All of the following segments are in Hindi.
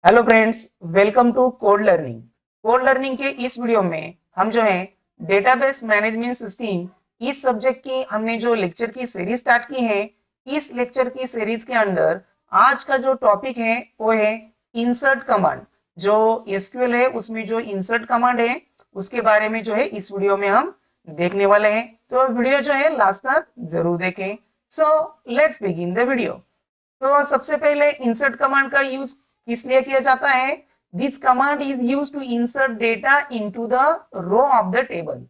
Hello friends, welcome to code learning. Code learning के इस वीडियो में हम जो है डेटाबेस मैनेजमेंट सिस्टम इस सब्जेक्ट की हमने जो लेक्चर की सीरीज स्टार्ट की है। इस लेक्चर की सीरीज के अंदर आज का जो टॉपिक है वो है इंसर्ट कमांड। जो एसक्यूएल है उसमें जो इंसर्ट कमांड है उसके बारे में जो है इस वीडियो में हम देखने वाले हैं। तो वीडियो जो है लास्ट तक जरूर देखें। So let's begin the video. तो सबसे पहले इंसर्ट कमांड का यूज किस लिए किया जाता है? This command is use to insert data into the row of the table.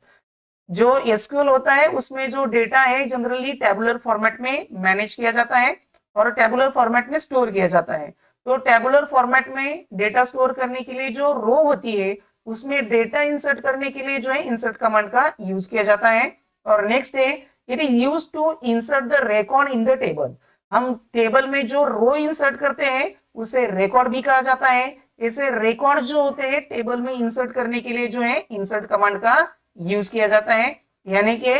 जो एसक्यूएल होता है उसमें जो डेटा है जनरली टेबुलर फॉर्मेट में मैनेज किया जाता है और टेबुलर फॉर्मेट में स्टोर किया जाता है। तो टेबुलर फॉर्मेट में डेटा स्टोर करने के लिए जो रो होती है उसमें डेटा इंसर्ट करने के लिए जो है इंसर्ट कमांड का यूज किया जाता है। और नेक्स्ट है it is use to insert the record in the table. हम टेबल में जो रो इंसर्ट करते हैं उसे रिकॉर्ड भी कहा जाता है। ऐसे रिकॉर्ड जो होते हैं टेबल में इंसर्ट करने के लिए जो है इंसर्ट कमांड का यूज किया जाता है। यानी कि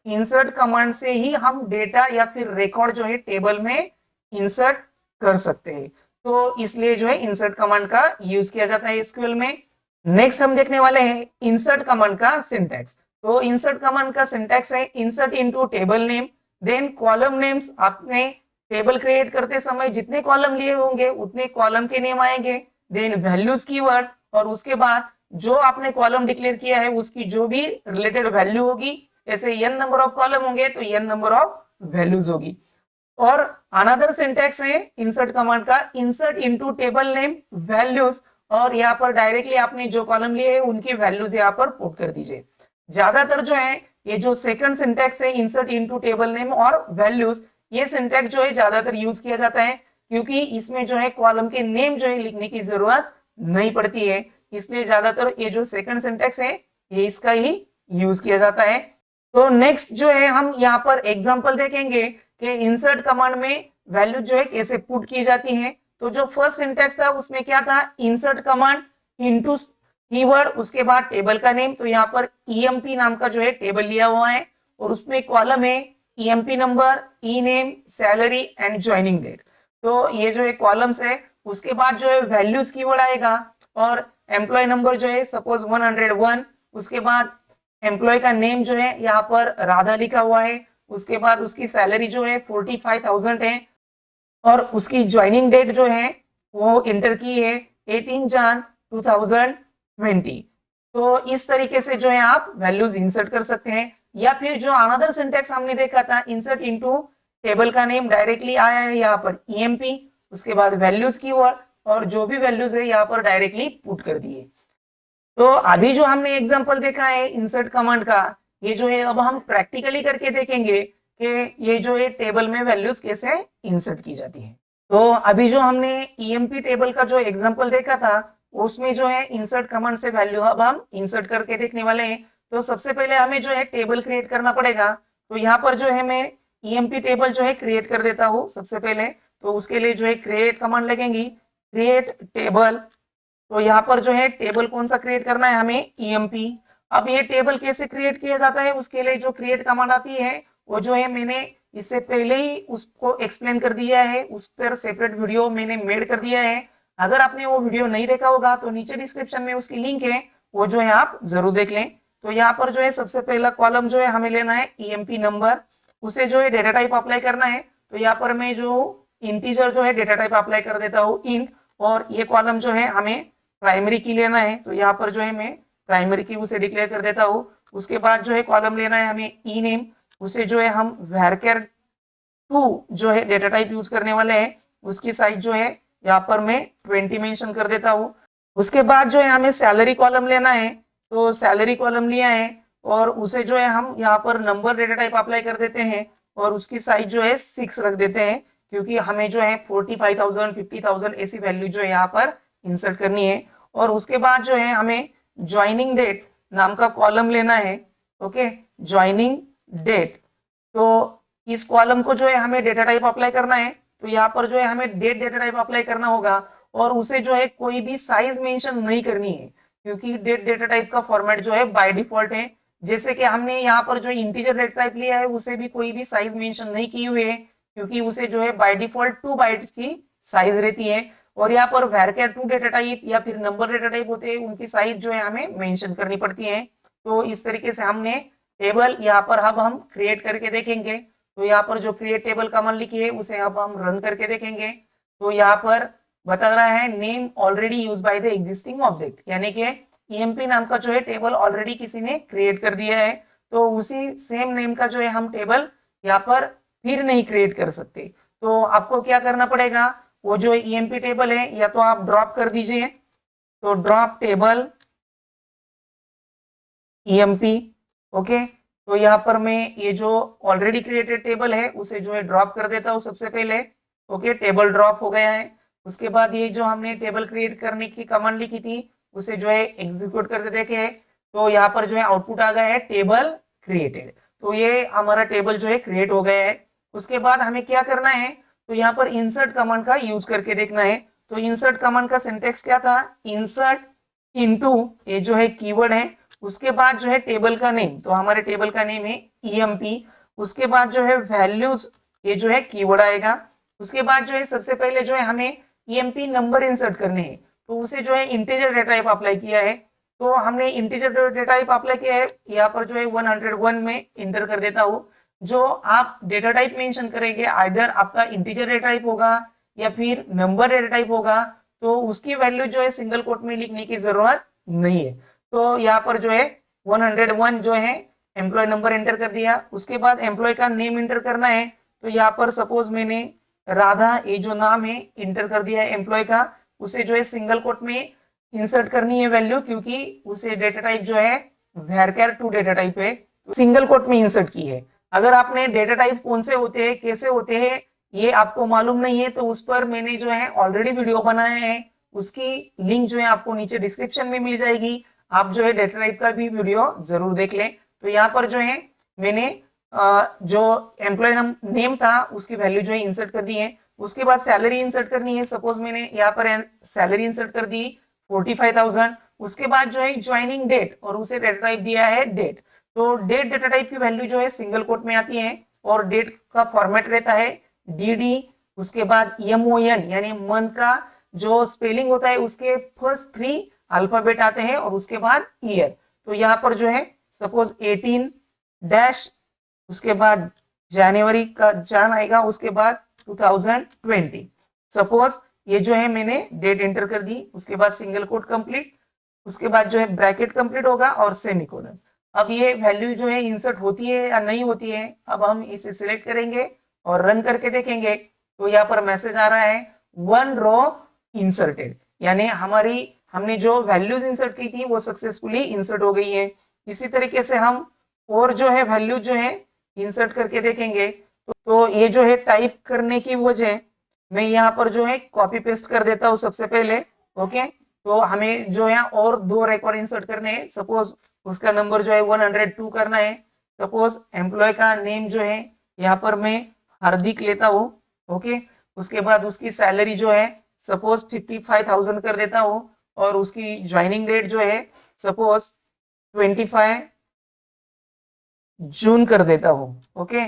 इंसर्ट कमांड से ही हम डेटा या फिर रिकॉर्ड जो है टेबल में इंसर्ट कर सकते हैं। तो इसलिए जो है इंसर्ट कमांड का यूज किया जाता है एसक्यूएल में। नेक्स्ट हम देखने वाले हैं इंसर्ट कमांड का सिंटैक्स। तो इंसर्ट कमांड का सिंटैक्स है insert into table name, then column names. आपने टेबल क्रिएट करते समय जितने कॉलम लिए होंगे उतने कॉलम के नेम आएंगे। देन वैल्यूज कीवर्ड, और उसके बाद जो आपने कॉलम डिक्लेयर किया है उसकी जो भी रिलेटेड वैल्यू होगी, जैसे n नंबर ऑफ कॉलम होंगे तो n नंबर ऑफ वैल्यूज होगी। और अनदर सिंटैक्स है इंसर्ट कमांड का insert into table name values, और यहाँ पर डायरेक्टली आपने जो कॉलम लिए है उनकी वैल्यूज यहाँ पर पुट कर दीजिए। ज्यादातर जो है ये जो सेकंड सिंटैक्स है इंसर्ट इनटू टेबल नेम और वैल्यूज, ये सिंटैक्स जो है ज्यादातर यूज किया जाता है क्योंकि इसमें जो है कॉलम के नेम जो है लिखने की जरूरत नहीं पड़ती है। इसलिए ज्यादातर ये जो सेकंड सिंटैक्स है ये इसका ही यूज किया जाता है। तो नेक्स्ट जो है हम यहाँ पर एग्जांपल देखेंगे कि इंसर्ट कमांड में वैल्यू जो है कैसे पुट की जाती है। तो जो फर्स्ट सिंटैक्स था उसमें क्या था, इंसर्ट कमांड इनटू कीवर्ड, उसके बाद टेबल का नेम। तो यहाँ पर ईएमपी नाम का जो है टेबल लिया हुआ है और उसमें कॉलम है EMP number, E name, salary and joining date. तो ये जो है कॉलम्स है। उसके बाद जो है वैल्यूज कीवर्ड आएगा और एम्प्लॉय नंबर जो है सपोज 101। उसके बाद एम्प्लॉय का नेम जो है यहाँ पर राधा लिखा हुआ है। उसके बाद उसकी सैलरी जो है 45,000 है और उसकी ज्वाइनिंग डेट जो है वो इंटर की है 18 जान 2020। तो इस तरीके से जो है आप वैल्यूज इंसर्ट कर सकते हैं। या फिर जो अनदर सिंटैक्स हमने देखा था इंसर्ट इनटू टेबल का नेम, डायरेक्टली आया है यहाँ पर ईएमपी, उसके बाद वैल्यूज कीवर्ड और जो भी वैल्यूज है यहाँ पर डायरेक्टली पुट कर दिए। तो अभी जो हमने एग्जांपल देखा है इंसर्ट कमांड का, ये जो है अब हम प्रैक्टिकली करके देखेंगे कि ये जो है टेबल में वैल्यूज कैसे इंसर्ट की जाती है। तो अभी जो हमने ईएमपी टेबल का जो एग्जांपल देखा था उसमें जो है इंसर्ट कमांड से वैल्यू अब हम इंसर्ट करके देखने वाले हैं। तो सबसे पहले हमें जो है टेबल क्रिएट करना पड़ेगा। तो यहाँ पर जो है मैं ईएमपी टेबल जो है क्रिएट कर देता हूँ सबसे पहले। तो उसके लिए जो है क्रिएट कमांड लगेगी, क्रिएट टेबल। तो यहाँ पर जो है टेबल कौन सा क्रिएट करना है हमें, ईएमपी। अब ये टेबल कैसे क्रिएट किया जाता है उसके लिए जो क्रिएट कमांड आती है वो जो है मैंने इससे पहले ही उसको एक्सप्लेन कर दिया है, उस पर सेपरेट वीडियो मैंने मेड कर दिया है। अगर आपने वो वीडियो नहीं देखा होगा तो नीचे डिस्क्रिप्शन में उसकी लिंक है, वो जो है आप जरूर देख लें। तो यहाँ पर जो है सबसे पहला कॉलम जो है हमें लेना है ईएमपी नंबर, उसे जो है डेटा टाइप अप्लाई करना है। तो यहाँ पर मैं जो इंटीजर जो है डेटा टाइप अप्लाई कर देता हूँ इंट, और ये कॉलम जो है हमें प्राइमरी की लेना है। तो यहाँ पर जो है मैं प्राइमरी की उसे डिक्लेयर कर देता हूँ। उसके बाद जो है कॉलम लेना है हमें ई नेम, उसे जो है हम varchar 2 जो है डेटा टाइप यूज करने वाले हैं, उसकी साइज जो है यहाँ पर मैं 20 मेंशन कर देता हूँ। उसके बाद जो है हमें सैलरी कॉलम लेना है। तो सैलरी कॉलम लिया है और उसे जो है हम यहाँ पर नंबर डेटा टाइप अप्लाई कर देते हैं और उसकी साइज जो है 6 रख देते हैं क्योंकि हमें जो है 45,000 50,000 ऐसी वैल्यू जो है यहाँ पर इंसर्ट करनी है। और उसके बाद जो है हमें ज्वाइनिंग डेट नाम का कॉलम लेना है। Okay, joining date. तो इस कॉलम को जो है हमें डेटा टाइप अप्लाई करना है। तो यहाँ पर जो है हमें डेट डेटा टाइप अप्लाई करना होगा और उसे जो है कोई भी साइज मेंशन नहीं करनी है क्योंकि डेट डेटा टाइप का फॉर्मेट जो है बाय डिफॉल्ट है। जैसे कि हमने यहाँ पर जो इंटीजर डेटा टाइप लिया है उसे भी कोई भी साइज मेंशन नहीं की हुई है क्योंकि उसे जो है बाय डिफॉल्ट 2 बाइट्स की साइज रहती है। और यहाँ पर varchar टू डेटा टाइप या फिर नंबर डेटा टाइप होते हैं, उनकी साइज जो है हमें मेंशन करनी पड़ती है। तो इस तरीके से हमने टेबल यहाँ पर अब हम क्रिएट करके देखेंगे। तो यहाँ पर जो क्रिएट टेबल कमांड लिखी है उसे अब हम रन करके देखेंगे। तो यहाँ पर बता रहा है name already use by the existing object, यानी कि ईएमपी नाम का जो है टेबल ऑलरेडी किसी ने क्रिएट कर दिया है, तो उसी सेम नेम का जो है हम टेबल यहाँ पर फिर नहीं क्रिएट कर सकते। तो आपको क्या करना पड़ेगा, वो जो ईएमपी टेबल है या तो आप ड्रॉप कर दीजिए, तो ड्रॉप टेबल ईएमपी। ओके, तो यहाँ पर मैं ये जो ऑलरेडी क्रिएटेड टेबल है उसे जो है ड्रॉप कर देता हूँ सबसे पहले। ओके, टेबल ड्रॉप हो गया है। उसके बाद ये जो हमने टेबल क्रिएट करने की कमांड लिखी थी उसे जो है एग्जीक्यूट करके देखे, तो यहाँ पर जो है आउटपुट आ गया है टेबल क्रिएटेड। तो ये हमारा टेबल जो है क्रिएट हो गया है। उसके बाद हमें क्या करना है, तो यहाँ पर इंसर्ट कमांड का यूज करके देखना है। तो इंसर्ट कमांड का सिंटेक्स क्या था, इंसर्ट इनटू, ये जो है कीवर्ड है, उसके बाद जो है टेबल का नेम, तो हमारे टेबल का नेम है ईएमपी। उसके बाद जो है वैल्यूज, ये जो है कीवर्ड आएगा। उसके बाद जो है सबसे पहले जो है हमें ईएमपी नंबर इंसर्ट करने हैं, तो उसे जो है इंटीजर डेटा टाइप अप्लाई किया है। तो हमने इंटीजर डेटा टाइप अप्लाई किया है, यहाँ पर जो है 101 में इंटर कर देता हूँ। जो आप डेटा टाइप मेंशन करेंगे, आइदर आपका इंटीजर डेटा टाइप होगा या फिर नंबर डेटा टाइप होगा, तो उसकी वैल्यू जो है सिंगल कोट में लिखने की जरूरत नहीं है। तो यहाँ पर जो है 101 जो है एम्प्लॉय नंबर एंटर कर दिया। उसके बाद एम्प्लॉय का नेम इंटर करना है, तो यहाँ पर सपोज मैंने राधा, ये जो नाम है, इंटर कर दिया है एम्प्लॉय का। उसे जो है सिंगल कोट में इंसर्ट करनी है वैल्यू, क्योंकि उसे डेटा टाइप जो है varchar टू डेटा टाइप है, सिंगल कोट में इंसर्ट की है। अगर आपने डेटा टाइप कौन से होते हैं, कैसे होते हैं, ये आपको मालूम नहीं है, तो उस पर मैंने जो है ऑलरेडी वीडियो बनाया है, उसकी लिंक जो है आपको नीचे डिस्क्रिप्शन में मिल जाएगी। आप जो है डेटा टाइप का भी वीडियो जरूर देख लें। तो यहाँ पर जो है मैंने जो एम्प्लॉय नेम था उसकी वैल्यू जो है इंसर्ट कर दी है। उसके बाद सैलरी इंसर्ट करनी है, सपोज मैंने यहाँ पर सैलरी इंसर्ट कर दी 45,000। उसके बाद जो है ज्वाइनिंग डेट, और उसे डेटा टाइप दिया है डेट। तो डेट डेटा टाइप की वैल्यू जो है सिंगल कोट में आती है, और डेट का फॉर्मेट रहता है DD। उसके बाद MON यानी मंथ का जो स्पेलिंग होता है उसके फर्स्ट 3 अल्फाबेट आते हैं, और उसके बाद ईयर। तो यहाँ पर जो है सपोज 18 डैश, उसके बाद जनवरी का जान आएगा, उसके बाद 2020। सपोज ये जो है मैंने डेट एंटर कर दी, उसके बाद सिंगल कोट कंप्लीट, उसके बाद जो है ब्रैकेट कंप्लीट होगा और सेमीकोलन। अब ये वैल्यू जो है इंसर्ट होती है या नहीं होती है, अब हम इसे सिलेक्ट करेंगे और रन करके देखेंगे। तो यहाँ पर मैसेज आ रहा है 1 रो इंसर्टेड, यानी हमने जो वैल्यूज इंसर्ट की थी वो सक्सेसफुली इंसर्ट हो गई है। इसी तरीके से हम और जो है वैल्यूज जो है इंसर्ट करके देखेंगे। तो ये जो है टाइप करने की वजह मैं यहाँ पर जो है कॉपी पेस्ट कर देता हूँ सबसे पहले। ओके, तो हमें जो है और 2 रिकॉर्ड इंसर्ट करने हैं। सपोज उसका नंबर जो है 102 करना है। सपोज एम्प्लॉय का नेम जो है यहाँ पर मैं हार्दिक लेता हूँ। ओके, उसके बाद उसकी सैलरी जो है सपोज 55,000 कर देता हूँ, और उसकी ज्वाइनिंग डेट जो है सपोज 25 जून कर देता हूँ। ओके,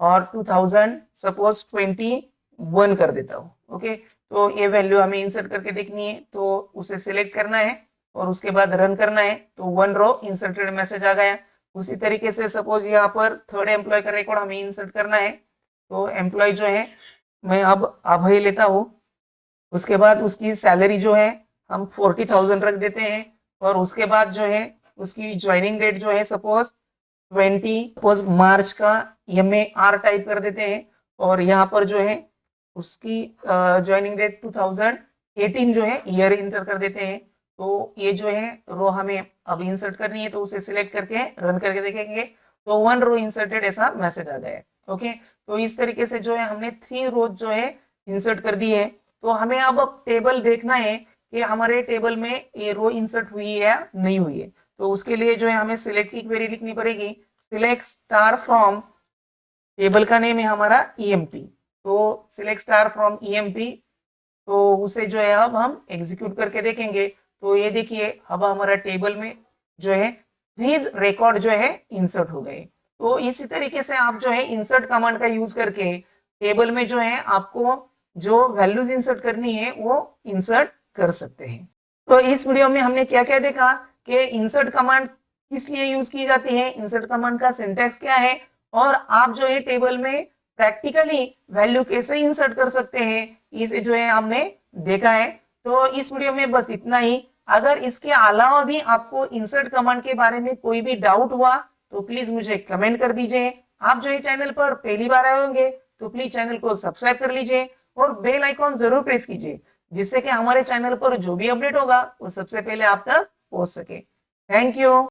और 2000 सपोज 21 कर देता हूँ। ओके, तो ये वैल्यू हमें इंसर्ट करके देखनी है, तो उसे सिलेक्ट करना है और उसके बाद रन करना है। तो 1 रो इंसर्टेड मैसेज आ गया। उसी तरीके से सपोज यहाँ पर थर्ड एम्प्लॉय का रिकॉर्ड हमें इंसर्ट करना है। तो एम्प्लॉय जो है मैं अब अभय लेता हूँ। उसके बाद उसकी सैलरी जो है हम 40,000 रख देते हैं, और उसके बाद जो है उसकी ज्वाइनिंग डेट जो है सपोज 20 मार्च का MAR टाइप कर देते हैं, और यहाँ पर जो है उसकी ज्वाइनिंग डेट 2018 जो है ईयर इंटर कर देते हैं। तो ये जो है रो हमें अब इंसर्ट करनी है, तो उसे सिलेक्ट करके रन करके देखेंगे। तो 1 रो इंसर्टेड ऐसा मैसेज आ गया है। ओके, तो इस तरीके से जो है हमने 3 रोज जो है इंसर्ट कर दी है। तो हमें अब टेबल देखना है कि हमारे टेबल में ये रो इंसर्ट हुई है या नहीं हुई है। तो उसके लिए जो है हमें सिलेक्ट की क्वेरी लिखनी पड़ेगी। सिलेक्ट स्टार फ्रॉम, टेबल का नेम है हमारा EMP, तो सिलेक्ट स्टार फ्रॉम EMP, तो उसे जो है अब हम एग्जीक्यूट करके देखेंगे। तो ये देखिए अब हमारा टेबल में जो है प्लीज रिकॉर्ड जो है इंसर्ट हो गए। तो इसी तरीके से आप जो है इंसर्ट कमांड का यूज करके टेबल में जो है आपको जो वैल्यूज इंसर्ट करनी है वो इंसर्ट कर सकते हैं। तो इस वीडियो में हमने क्या क्या देखा कि इंसर्ट कमांड किस लिए यूज की जाती है, इंसर्ट कमांड का सिंटैक्स क्या है, और आप जो है टेबल में प्रैक्टिकली वैल्यू कैसे इंसर्ट कर सकते हैं, इसे जो है हमने देखा है। तो इस वीडियो में बस इतना ही। अगर इसके अलावा भी आपको इंसर्ट कमांड के बारे में कोई भी डाउट हुआ तो प्लीज मुझे कमेंट कर दीजिए। आप जो है चैनल पर पहली बार आए होंगे तो प्लीज चैनल को सब्सक्राइब कर लीजिए और बेल आइकॉन जरूर प्रेस कीजिए, जिससे कि हमारे चैनल पर जो भी अपडेट होगा वो सबसे पहले आप तक पहुंच सके। Thank you.